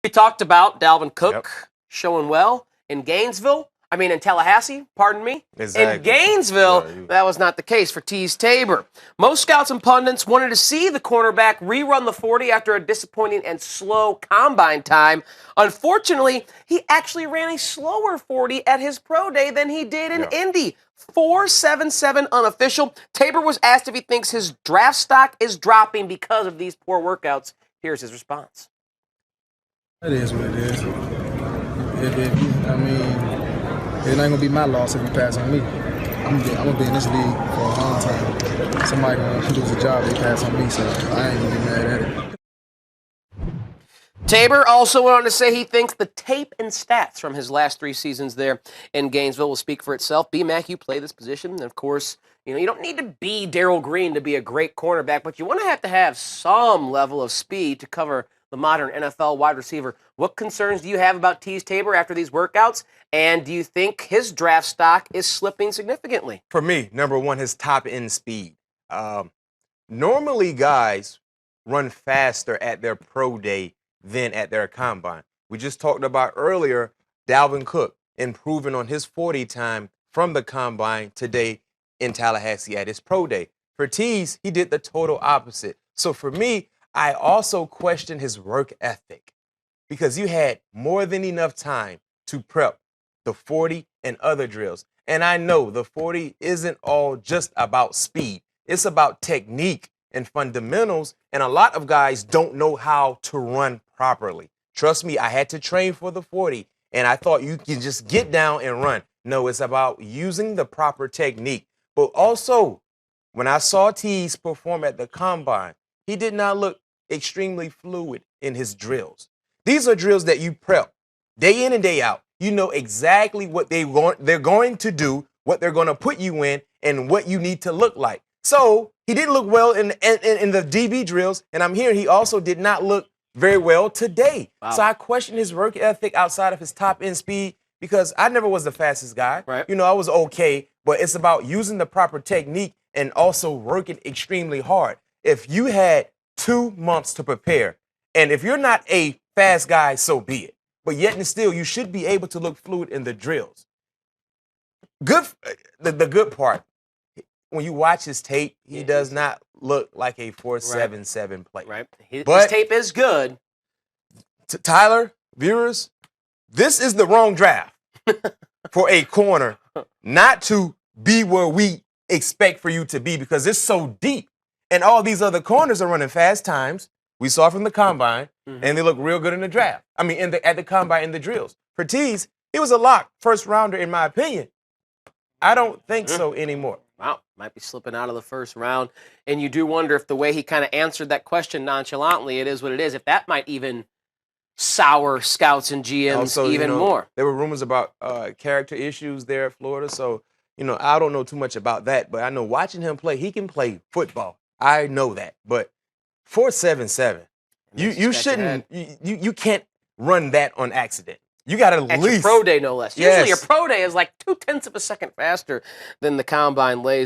We talked about Dalvin Cook Yep. showing well in Tallahassee, pardon me. Exactly. In Gainesville, Yeah, that was not the case for Teez Tabor. Most scouts and pundits wanted to see the cornerback rerun the 40 after a disappointing and slow combine time. Unfortunately, he actually ran a slower 40 at his pro day than he did in Indy. 4.77 unofficial. Tabor was asked if he thinks his draft stock is dropping because of these poor workouts. Here's his response. It is what it is. It ain't gonna be my loss if you pass on me. I'm gonna be in this league for a long time. Somebody gonna lose a job, they pass on me, so I ain't gonna be mad at it. Tabor also went on to say he thinks the tape and stats from his last 3 seasons there in Gainesville will speak for itself. B-Mac, you play this position, and of course, you don't need to be Darrell Green to be a great cornerback, but you want to have some level of speed to cover the modern NFL wide receiver. What concerns do you have about Teez Tabor after these workouts, and do you think his draft stock is slipping significantly? For me, number one, his top end speed. Normally, guys run faster at their pro day than at their combine. We just talked about earlier Dalvin Cook improving on his 40 time from the combine today in Tallahassee at his pro day. For Teez, he did the total opposite. So for me, I also question his work ethic because you had more than enough time to prep the 40 and other drills. And I know the 40 isn't all just about speed. It's about technique and fundamentals, and a lot of guys don't know how to run properly. Trust me, I had to train for the 40, and I thought you can just get down and run. No, it's about using the proper technique. But also, when I saw Teez perform at the combine, he did not look extremely fluid in his drills. These are drills that you prep day in and day out. You know exactly what they're going to do, what they're going to put you in, and what you need to look like. So he didn't look well in the DB drills, and I'm hearing he also did not look very well today. Wow. So I question his work ethic outside of his top end speed because I never was the fastest guy. Right. I was okay, but it's about using the proper technique and also working extremely hard. If you had 2 months to prepare, and if you're not a fast guy, so be it. But yet and still, you should be able to look fluid in the drills. The good part, when you watch his tape, he does not look like a 4.77 player. Right. His But tape is good. Tyler, viewers, this is the wrong draft for a corner not to be where we expect for you to be because it's so deep. And all these other corners are running fast times. We saw from the combine, and they look real good in the draft. At the combine in the drills. For Teez, he was a lock, first rounder in my opinion. I don't think so anymore. Wow, might be slipping out of the first round. And you do wonder if the way he kind of answered that question nonchalantly, it is what it is, if that might even sour scouts and GMs Also, even more. There were rumors about character issues there at Florida, so, I don't know too much about that, but I know watching him play, he can play football. I know that, but 4.77, you shouldn't, you can't run that on accident. You got to at least. Your pro day, no less. Yes. Usually your pro day is like 0.2 of a second faster than the combine lays.